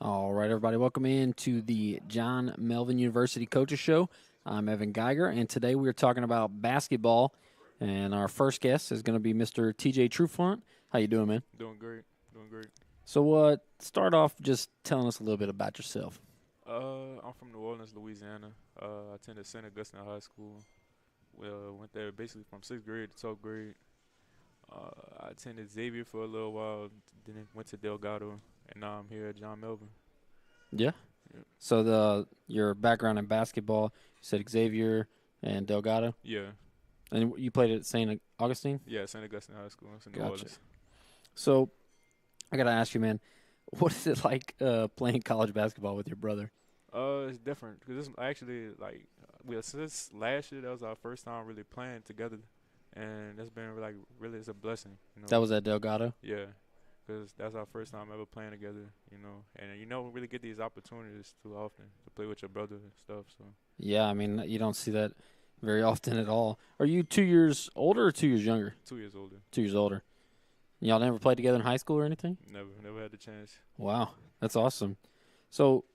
All right, everybody, welcome in to the John Melvin University Coaches Show. I'm Evan Geiger, and today we're talking about basketball. And our first guest is going to be Mr. TJ Truant. How you doing, man? Doing great. Doing great. So, start off just telling us a little bit about yourself. I'm from New Orleans, Louisiana. I attended St. Augustine High School. Well, went there basically from 6th grade to 12th grade. I attended Xavier for a little while, then went to Delgado, and now I'm here at John Melvin. Yeah. Yeah. So your background in basketball, you said Xavier and Delgado, Yeah. and you played at St. Augustine. Yeah, St. Augustine High School. It's in New Gotcha. Orleans. So I gotta ask you, man, what is it like playing college basketball with your brother? It's different because it's actually like since last year that was our first time really playing together, and it's been like really it's a blessing, you know. That was at Delgado. Yeah, because that's our first time ever playing together, and you don't really get these opportunities too often to play with your brother and stuff. So Yeah, I mean, you don't see that very often at all. Are you 2 years older or 2 years younger? 2 years older. 2 years older. Y'all never played together in high school or anything? Never had the chance. Wow, that's awesome. So,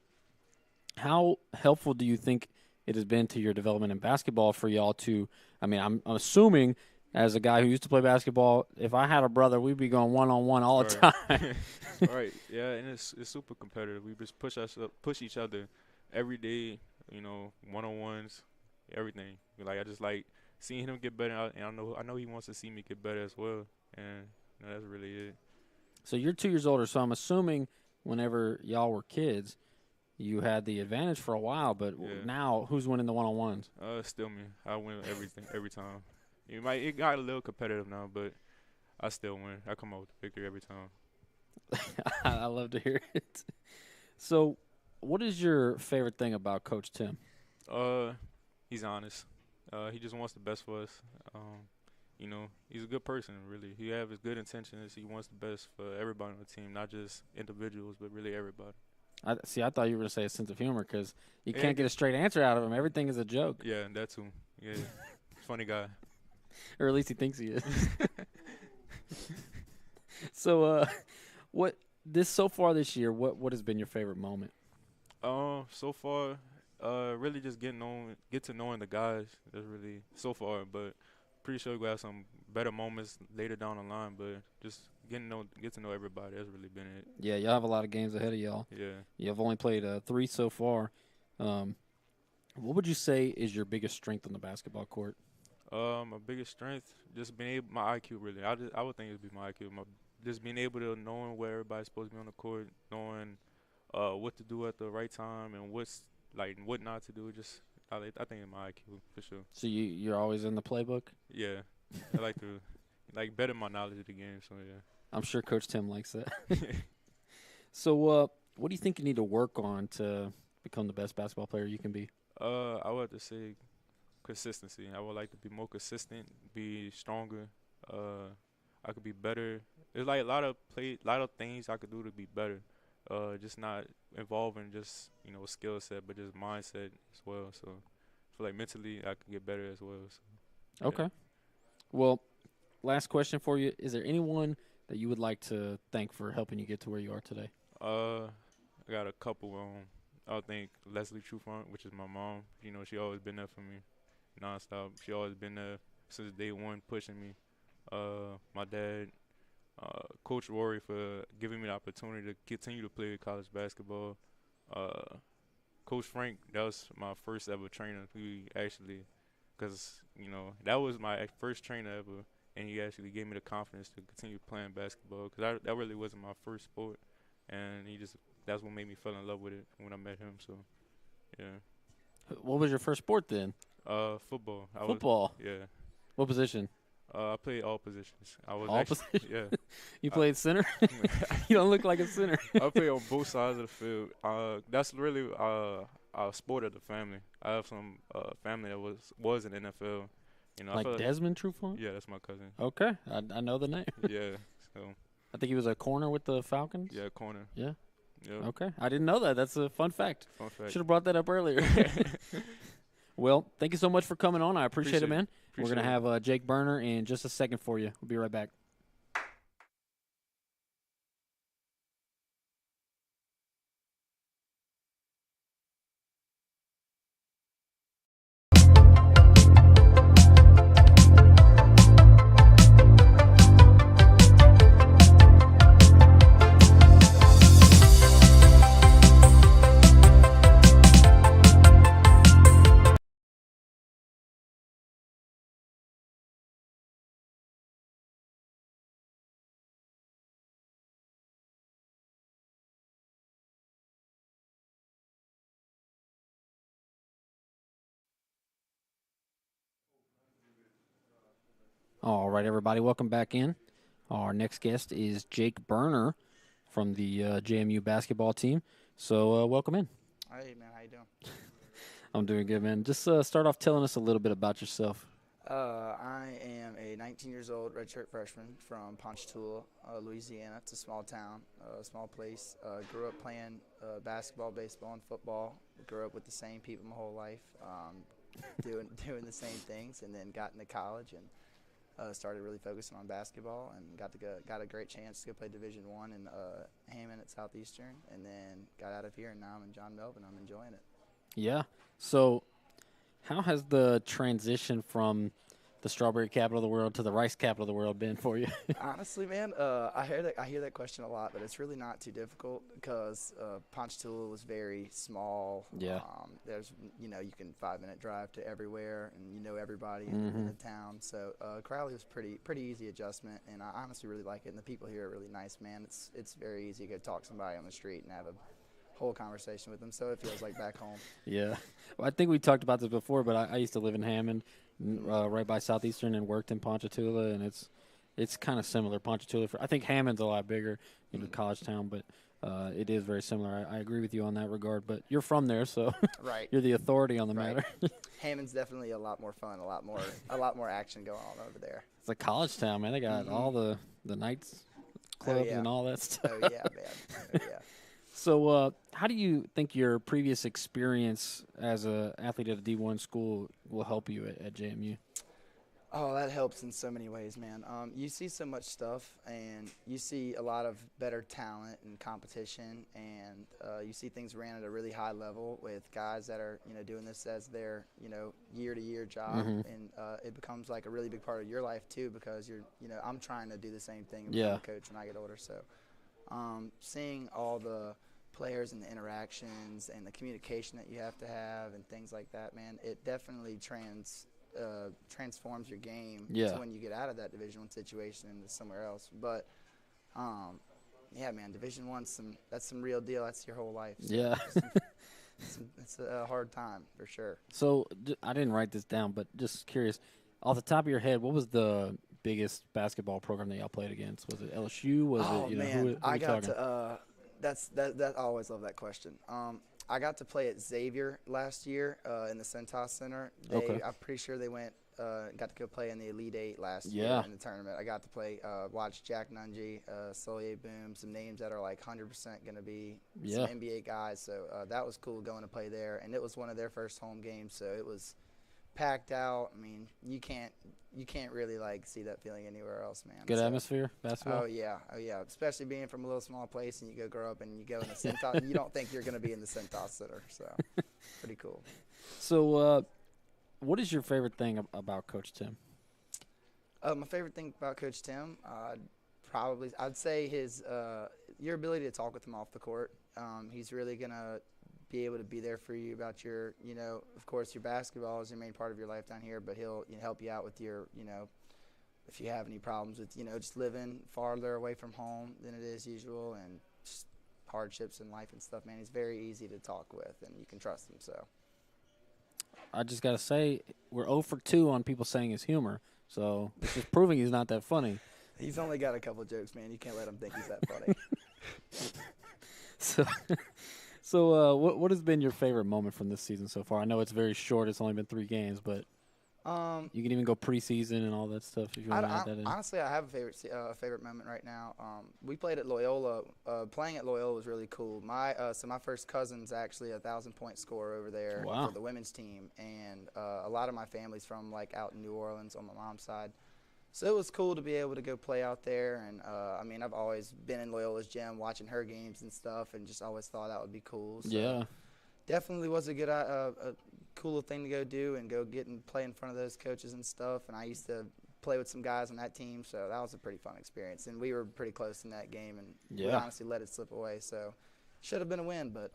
how helpful do you think it has been to your development in basketball for y'all to? I mean, I'm assuming as a guy who used to play basketball, if I had a brother, we'd be going one-on-one all the time. Right. Right. Yeah, and it's super competitive. We just push each other every day. One on ones, everything. Like I just like seeing him get better, and I know he wants to see me get better as well. And that's really it. So you're 2 years older, so I'm assuming whenever y'all were kids, you had the advantage for a while, but Yeah. now who's winning the one-on-ones? Still me. I win everything every time. It got a little competitive now, but I still win. I come out with the victory every time. I love to hear it. So, what is your favorite thing about Coach Tim? Uh, he's honest. He just wants the best for us. He's a good person. Really, he have his good intentions. He wants the best for everybody on the team, not just individuals, but really everybody. I thought you were going to say a sense of humor because you Yeah, can't get a straight answer out of him. Everything is a joke, yeah, and that too. Yeah, funny guy. or at least he thinks he is. So, what so far this year? What has been your favorite moment? So far, really just get to knowing the guys. That's really so far, but pretty sure we'll have some better moments later down the line. But just get to know everybody. That's really been it. Yeah, y'all have a lot of games ahead of y'all. Yeah. You've only played 3 so far. Um, what would you say is your biggest strength on the basketball court? My biggest strength just being able my IQ really. I would think it'd be my IQ. Just being able to knowing where everybody's supposed to be on the court, knowing what to do at the right time and what not to do. I think it's my IQ for sure. So you're always in the playbook. Yeah, I like to better my knowledge of the game. So I'm sure Coach Tim likes that. So, what do you think you need to work on to become the best basketball player you can be? I would have to say consistency. I would like to be more consistent, be stronger. I could be better. There's like a lot of things I could do to be better. Just not involving just skill set, but just mindset as well. So I feel like mentally I could get better as well. So, Okay. Well, last question for you: is there anyone that you would like to thank for helping you get to where you are today? I got a couple. I think Leslie Truant, which is my mom. She always been there for me, nonstop. She always been there since day one, pushing me. My dad, Coach Rory for giving me the opportunity to continue to play college basketball. Uh, Coach Frank, that was my first ever trainer. Because that was my first trainer ever, and he actually gave me the confidence to continue playing basketball. Because that really wasn't my first sport, and that's what made me fall in love with it when I met him. So, yeah. What was your first sport then? Football. Football. Yeah. What position? I played all positions. I was All actually, positions. yeah. You played center. You don't look like a center. I play on both sides of the field. That's really our sport of the family. I have some family that was in NFL. I Like feel Desmond Trufant? yeah, that's my cousin. Okay, I know the name. Yeah, so I think he was a corner with the Falcons. yeah, corner. Yeah. Yeah, Okay, I didn't know that. That's a fun fact. fun fact. Should have brought that up earlier. Well, thank you so much for coming on. I appreciate it, man. We're Appreciate going to it. have Jake Burner in just a second for you. We'll be right back. All right, everybody, welcome back in. Our next guest is Jake Burner from the JMU basketball team. So, welcome in. Hey man, how you doing? I'm doing good, man. Just start off telling us a little bit about yourself. I am a 19 years old redshirt freshman from Ponchatoula, Louisiana. It's a small town, a small place. Grew up playing basketball, baseball, and football. Grew up with the same people my whole life, doing the same things, and then got into college and started really focusing on basketball and got a great chance to go play Division I in Hammond at Southeastern, and then got out of here, and now I'm in John Melvin. I'm enjoying it. Yeah. So, how has the transition from the strawberry capital of the world to the rice capital of the world been for you? Honestly, man, I hear that question a lot, but it's really not too difficult because Ponchatoula was very small. Yeah. There's you can 5-minute drive to everywhere, and you know everybody in the town. So Crowley was pretty easy adjustment, and I honestly really like it. And the people here are really nice, man. It's very easy to go talk to somebody on the street and have a whole conversation with them, so it feels like back home. Yeah. Well, I think we talked about this before, but I used to live in Hammond, right by Southeastern, and worked in Ponchatoula, and it's kind of similar. Ponchatoula, I think Hammond's a lot bigger, college town, but it is very similar. I agree with you on that regard, but you're from there, so Right. you're the authority on the Right. matter. Hammond's definitely a lot more fun, a lot more action going on over there. It's a college town, man. They got all the nights clubs yeah. and all that stuff. Oh yeah, man. Oh yeah. So, how do you think your previous experience as an athlete at a D1 school will help you at JMU? Oh, that helps in so many ways, man. You see so much stuff, and you see a lot of better talent and competition, and you see things ran at a really high level with guys that are, doing this as their, year-to-year job, and it becomes like a really big part of your life too, because I'm trying to do the same thing and become a coach when I get older. So, seeing all the players and the interactions and the communication that you have to have and things like that, man, it definitely transforms your game to when you get out of that Division I situation into somewhere else. But yeah, man, Division I, that's some real deal. That's your whole life. So Yeah. it's a hard time for sure. So I didn't write this down, but just curious, off the top of your head, what was the biggest basketball program that y'all played against? Was it LSU? Was it man, who I got talking? to. I always love that question. I got to play at Xavier last year in the Centos Center. I'm pretty sure they got to go play in the Elite Eight last year in the tournament. I got to play, watch Jack Nungy, Solier Boom, some names that are like 100% going to be some NBA guys. So that was cool going to play there. And it was one of their first home games, so it was packed out. I mean, you can't really see that feeling anywhere else, man. Good atmosphere, basketball. Oh yeah. Especially being from a little small place and you grow up and you go in the Centos. You don't think you're going to be in the Centos Center, so pretty cool. So, what is your favorite thing about Coach Tim? My favorite thing about Coach Tim, I'd say his your ability to talk with him off the court. He's really gonna be able to be there for you about your, of course, your basketball is your main part of your life down here, but he'll help you out with your, if you have any problems with, just living farther away from home than it is usual and just hardships in life and stuff, man. He's very easy to talk with, and you can trust him, so. I just got to say, we're 0 for 2 on people saying his humor, so it's just proving he's not that funny. He's only got a couple jokes, man. You can't let him think he's that funny. So, what has been your favorite moment from this season so far? I know it's very short. It's only been 3 games, but you can even go preseason and all that stuff if you want to add that in. Honestly, I have a favorite moment right now. We played at Loyola. Playing at Loyola was really cool. My first cousin's actually a 1,000-point scorer over there for the women's team, and a lot of my family's from out in New Orleans on my mom's side. So it was cool to be able to go play out there, and I've always been in Loyola's gym watching her games and stuff, and just always thought that would be cool. So definitely was a good, cool thing to go do and go get and play in front of those coaches and stuff. And I used to play with some guys on that team, so that was a pretty fun experience. And we were pretty close in that game, and we honestly let it slip away. So should have been a win, but.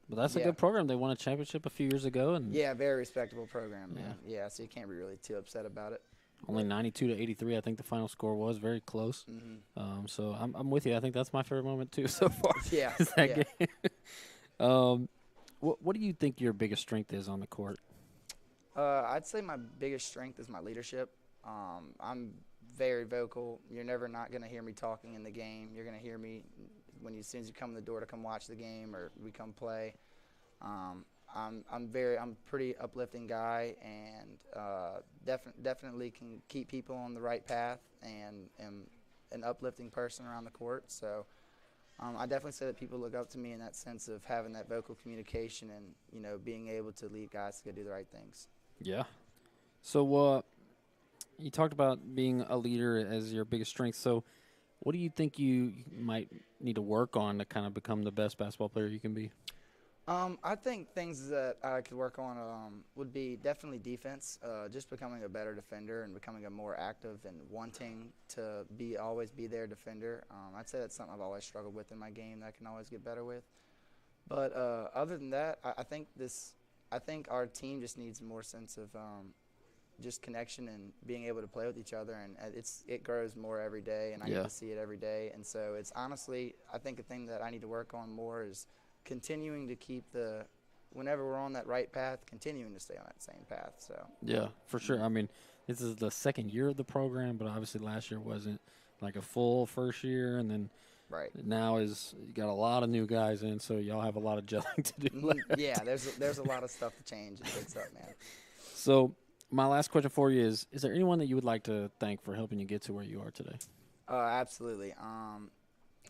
But that's a good program. They won a championship a few years ago, and very respectable program, man. Yeah, so you can't be really too upset about it. Only 92-83, I think the final score was very close. So I'm with you. I think that's my favorite moment too so far. Game. What do you think your biggest strength is on the court? I'd say my biggest strength is my leadership. I'm very vocal. You're never not going to hear me talking in the game. You're going to hear me as soon as you come in the door to come watch the game or we come play. I'm a pretty uplifting guy, and definitely can keep people on the right path, and am an uplifting person around the court. So I definitely say that people look up to me in that sense of having that vocal communication and being able to lead guys to go do the right things. Yeah. So you talked about being a leader as your biggest strength. So what do you think you might need to work on to kind of become the best basketball player you can be? I think things that I could work on would be definitely defense, just becoming a better defender and becoming a more active and wanting to always be their defender. I'd say that's something I've always struggled with in my game that I can always get better with. But other than that, I think our team just needs more sense of just connection and being able to play with each other, and it grows more every day, and I get to see it every day. And so it's honestly, I think the thing that I need to work on more is continuing to keep whenever we're on that right path, continuing to stay on that same path. So yeah, for sure. I mean, this is the second year of the program, but obviously last year wasn't like a full first year, and then now you got a lot of new guys in, so y'all have a lot of gelling to do. Yeah, there's a lot of stuff to change and fix up, man. So my last question for you is there anyone that you would like to thank for helping you get to where you are today? Absolutely.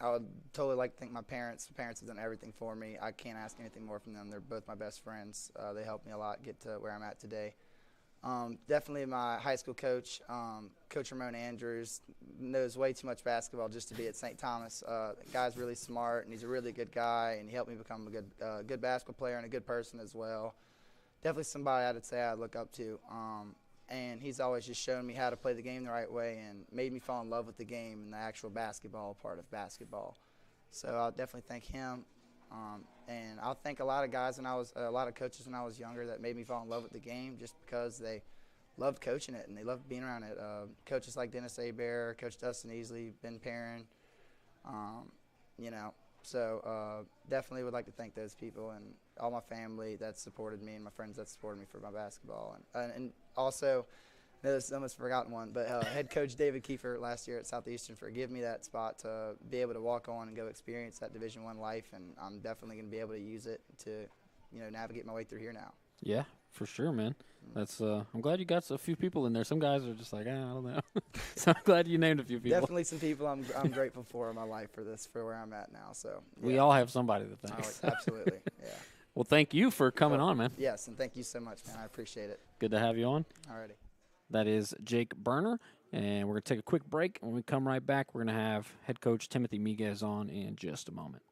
I would totally like to thank my parents. My parents have done everything for me. I can't ask anything more from them. They're both my best friends. They helped me a lot get to where I'm at today. Definitely my high school coach, Coach Ramon Andrews, knows way too much basketball just to be at St. Thomas. The guy's really smart, and he's a really good guy, and he helped me become a good basketball player and a good person as well. Definitely somebody I'd say I look up to. And he's always just shown me how to play the game the right way and made me fall in love with the game and the actual basketball part of basketball. So I'll definitely thank him. And I'll thank a lot of coaches when I was younger that made me fall in love with the game just because they loved coaching it and they loved being around it. Coaches like Dennis Abear, Coach Dustin Easley, Ben Perrin, So definitely would like to thank those people and all my family that supported me and my friends that supported me for my basketball. And also, there's almost forgotten one, but head coach David Kiefer last year at Southeastern for giving me that spot to be able to walk on and go experience that Division I life. And I'm definitely going to be able to use it to, navigate my way through here now. Yeah, for sure, man. That's I'm glad you got a few people in there. Some guys are just like, I don't know. So I'm glad you named a few people. Definitely some people I'm grateful for in my life for where I'm at now. So yeah. We all have somebody to thank. Oh, absolutely, yeah. Well, thank you for coming on, man. Yes, and thank you so much, man. I appreciate it. Good to have you on. Alrighty. That is Jake Berner, and we're going to take a quick break. When we come right back, we're going to have head coach Timothy Migz on in just a moment.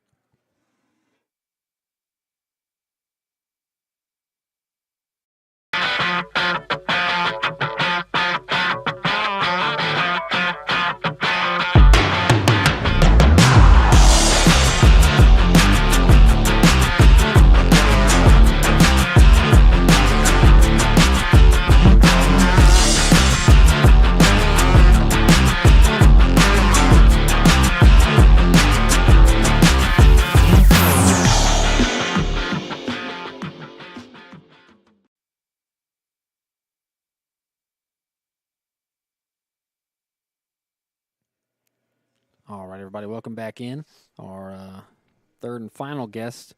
All right, everybody, welcome back in. Our third and final guest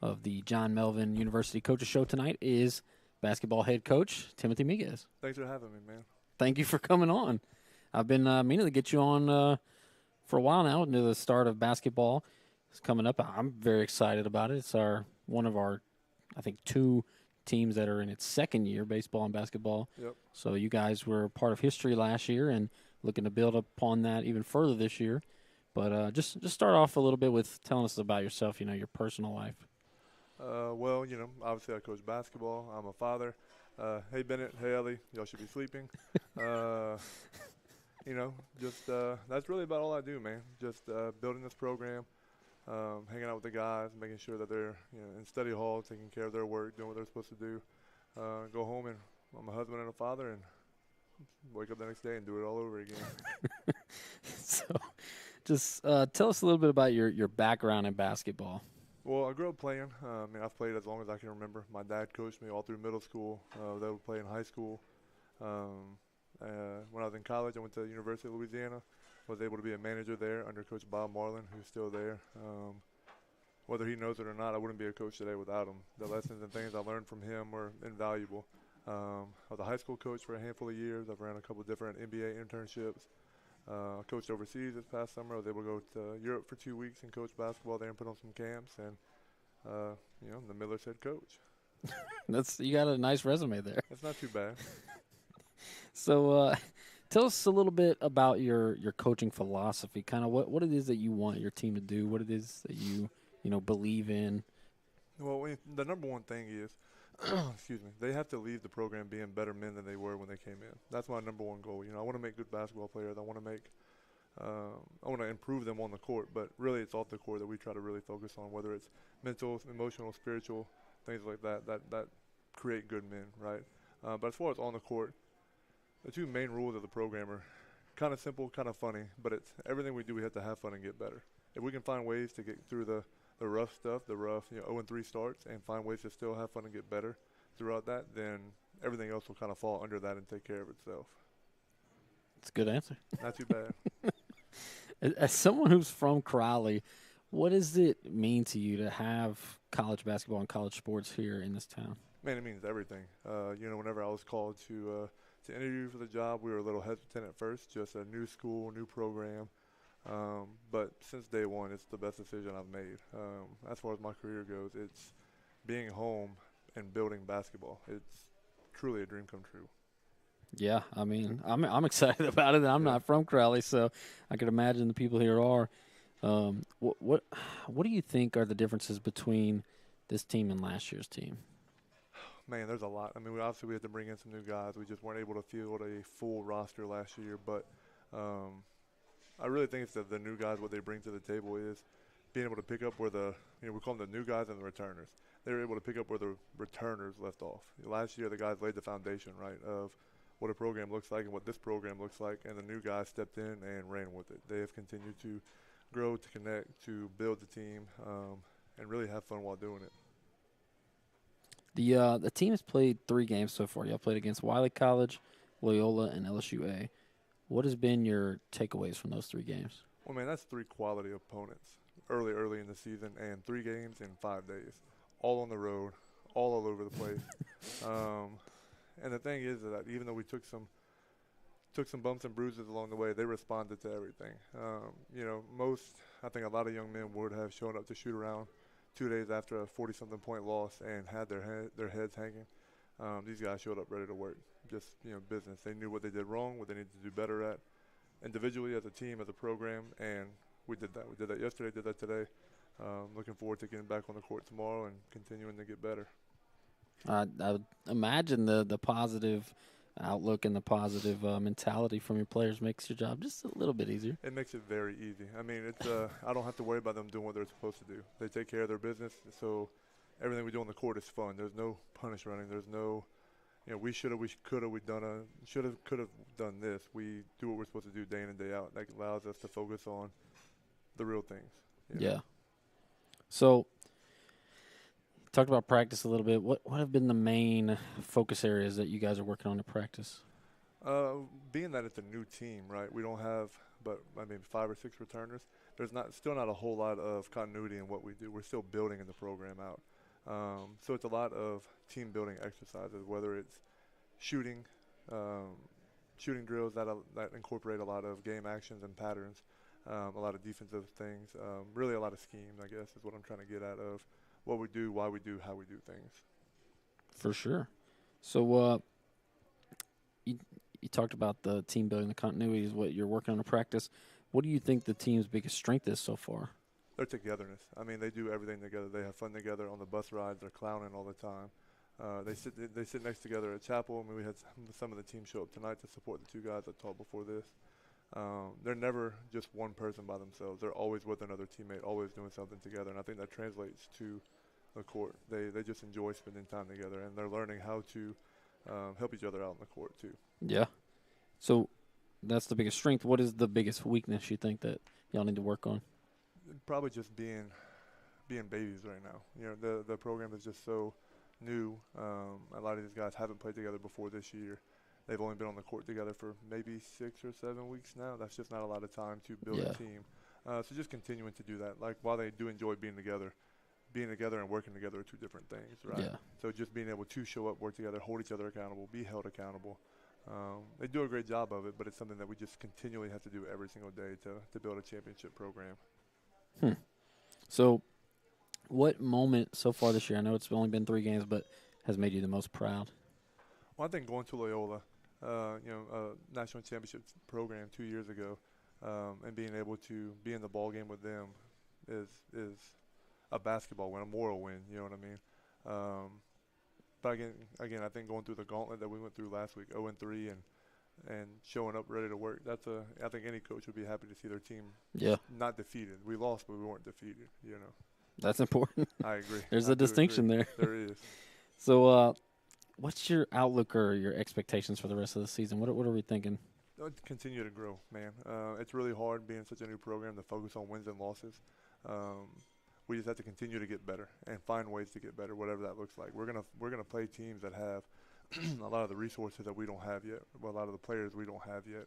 of the John Melvin University Coaches Show tonight is basketball head coach Timothy Migz. Thanks for having me, man. Thank you for coming on. I've been meaning to get you on for a while now. Into the start of basketball is coming up. I'm very excited about it. It's one of our, I think, two teams that are in its second year, baseball and basketball. Yep. So you guys were part of history last year and looking to build upon that even further this year. But just start off a little bit with telling us about yourself, your personal life. Well, obviously I coach basketball. I'm a father. Hey, Bennett. Hey, Ellie. Y'all should be sleeping. That's really about all I do, man. Just building this program, hanging out with the guys, making sure that they're in study hall, taking care of their work, doing what they're supposed to do. Go home and I'm a husband and a father and wake up the next day and do it all over again. So just tell us a little bit about your background in basketball. Well, I grew up playing. I've played as long as I can remember. My dad coached me all through middle school. They would play in high school. When I was in college, I went to the University of Louisiana. Was able to be a manager there under Coach Bob Marlin, who's still there. Whether he knows it or not, I wouldn't be a coach today without him. The lessons and things I learned from him were invaluable. I was a high school coach for a handful of years. I've ran a couple of different NBA internships. I coached overseas this past summer. I was able to go to Europe for 2 weeks and coach basketball there and put on some camps. And, I'm the Miller's head coach. You got a nice resume there. It's not too bad. So tell us a little bit about your coaching philosophy, kind of what it is that you want your team to do, what it is that you believe in. Well, the number one thing is, excuse me, they have to leave the program being better men than they were when they came in. That's my number one goal. I want to make good basketball players. I want to improve them on the court, but really it's off the court that we try to really focus on, whether it's mental, emotional, spiritual, things like that create good men, right? But as far as on the court, the two main rules of the program are kind of simple, kind of funny, but it's everything we do, we have to have fun and get better. If we can find ways to get through the rough stuff, the rough 0-3 starts, and find ways to still have fun and get better throughout that, then everything else will kind of fall under that and take care of itself. That's a good answer. Not too bad. As someone who's from Crowley, what does it mean to you to have college basketball and college sports here in this town? Man, it means everything. Whenever I was called to interview for the job, we were a little hesitant at first, just a new school, new program. But since day one, it's the best decision I've made. As far as my career goes, it's being home and building basketball. It's truly a dream come true. Yeah, I mean, I'm excited about it. I'm not from Crowley, so I can imagine the people here are. What do you think are the differences between this team and last year's team? Man, there's a lot. I mean, obviously we had to bring in some new guys. We just weren't able to field a full roster last year, but I really think it's the new guys, what they bring to the table is being able to pick up where we call them the new guys and the returners. They were able to pick up where the returners left off. Last year, the guys laid the foundation, right, of what a program looks like and what this program looks like, and the new guys stepped in and ran with it. They have continued to grow, to connect, to build the team, and really have fun while doing it. The team has played 3 games so far. Y'all played against Wiley College, Loyola, and LSUA. What has been your takeaways from those 3 games? Well, man, that's 3 quality opponents early in the season, and 3 games in 5 days, all on the road, all over the place. And the thing is that even though we took some bumps and bruises along the way, they responded to everything. I think a lot of young men would have shown up to shoot around 2 days after a 40-something point loss and had their heads hanging. These guys showed up ready to work, just business. They knew what they did wrong, what they needed to do better at, individually, as a team, as a program, and we did that. We did that yesterday, did that today. Looking forward to getting back on the court tomorrow and continuing to get better. I would imagine the positive outlook and the positive mentality from your players makes your job just a little bit easier. It makes it very easy. I mean, it's I don't have to worry about them doing what they're supposed to do. They take care of their business, so everything we do on the court is fun. There's no punish running. There's no, we should have, we could have, we could have done this. We do what we're supposed to do day in and day out. That allows us to focus on the real things. Yeah. So, talked about practice a little bit. What have been the main focus areas that you guys are working on in practice? Being that it's a new team, right? We don't have, 5 or 6 returners. There's still not a whole lot of continuity in what we do. We're still building in the program out. So it's a lot of team building exercises, whether it's shooting drills that incorporate a lot of game actions and patterns, a lot of defensive things, really a lot of scheme, I guess, is what I'm trying to get at of what we do, why we do, how we do things. For sure. So you talked about the team building, the continuity is what you're working on in practice. What do you think the team's biggest strength is so far? Their togetherness. I mean, they do everything together. They have fun together on the bus rides. They're clowning all the time. They sit next together at chapel. I mean, we had some of the team show up tonight to support the 2 guys that taught before this. They're never just one person by themselves. They're always with another teammate, always doing something together, and I think that translates to the court. They just enjoy spending time together, and they're learning how to help each other out on the court too. Yeah. So that's the biggest strength. What is the biggest weakness you think that y'all need to work on? Probably just being babies right now. The program is just so new. A lot of these guys haven't played together before this year, they've only been on the court together for maybe 6 or 7 weeks now. That's just not a lot of time to build a team. So just continuing to do that. Like, while they do enjoy being together and working together are two different things, right? Yeah. So just being able to show up, work together, hold each other accountable, be held accountable. They do a great job of it, but it's something that we just continually have to do every single day to build a championship program. So what moment so far this year, I know it's only been 3 games, but has made you the most proud? Well, I think going to Loyola, national championship program 2 years ago, and being able to be in the ball game with them is a basketball win, a moral win. You know what I mean? But again, I think going through the gauntlet that we went through last week, 0-3, and showing up ready to work, I think any coach would be happy to see their team not defeated. We lost, but we weren't defeated. You know. That's important. I agree. There's a distinction there. There is. So, what's your outlook or your expectations for the rest of the season? What are we thinking? Continue to grow, man. It's really hard being such a new program to focus on wins and losses. We just have to continue to get better and find ways to get better, whatever that looks like. We're gonna play teams that have a lot of the resources that we don't have yet, a lot of the players we don't have yet,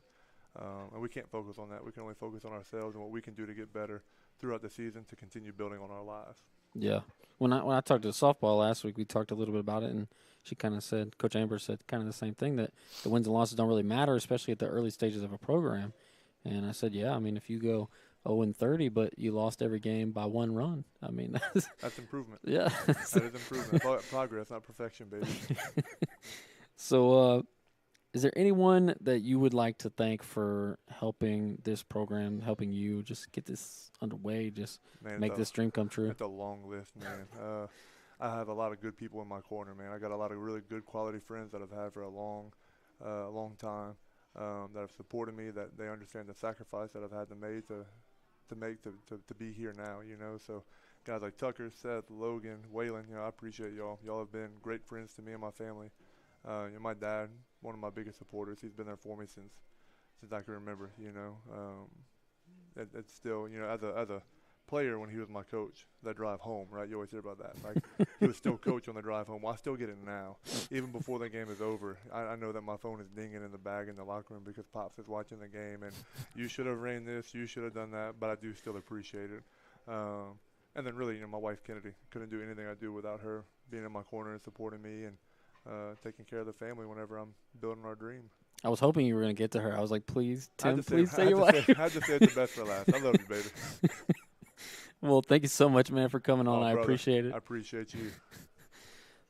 and we can't focus on that. We can only focus on ourselves and what we can do to get better throughout the season to continue building on our lives. Yeah. When I talked to softball last week, we talked a little bit about it, and she kind of said, Coach Amber said kind of the same thing, that the wins and losses don't really matter, especially at the early stages of a program. And I said, yeah, I mean, if you go 0-30, but you lost every game by 1 run, I mean, that's improvement. Yeah. That is improvement. Progress, not perfection, baby. So, is there anyone that you would like to thank for helping this program, helping you just get this underway, just make this dream come true? It's a long list, man. I have a lot of good people in my corner, man. I got a lot of really good quality friends that I've had for a long time, that have supported me, that they understand the sacrifice that I've had to make to be here now, you know. So guys like Tucker, Seth, Logan, Waylon, you know, I appreciate y'all. Y'all have been great friends to me and my family. My dad, one of my biggest supporters, he's been there for me since I can remember, you know. It's still, you know, as a player when he was my coach, that drive home, right? You always hear about that. Like, he was still coach on the drive home. Well, I still get it now. Even before the game is over, I know that my phone is dinging in the bag in the locker room because Pops is watching the game, and you should have ran this, you should have done that, but I do still appreciate it. And then really, you know, my wife, Kennedy, couldn't do anything I do without her being in my corner and supporting me and taking care of the family whenever I'm building our dream. I was hoping you were going to get to her. I was like, please, Tim, please say your wife. I had to say it's the best for last. I love you, baby. Well, thank you so much, man, for coming on. I appreciate it. I appreciate you.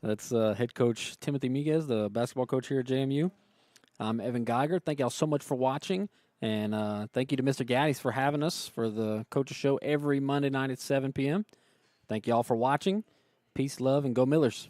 That's head coach Timothy Migz, the basketball coach here at JMU. I'm Evan Geiger. Thank y'all so much for watching. And thank you to Mr. Gaddies for having us for the Coaches Show every Monday night at 7 p.m. Thank y'all for watching. Peace, love, and go Millers.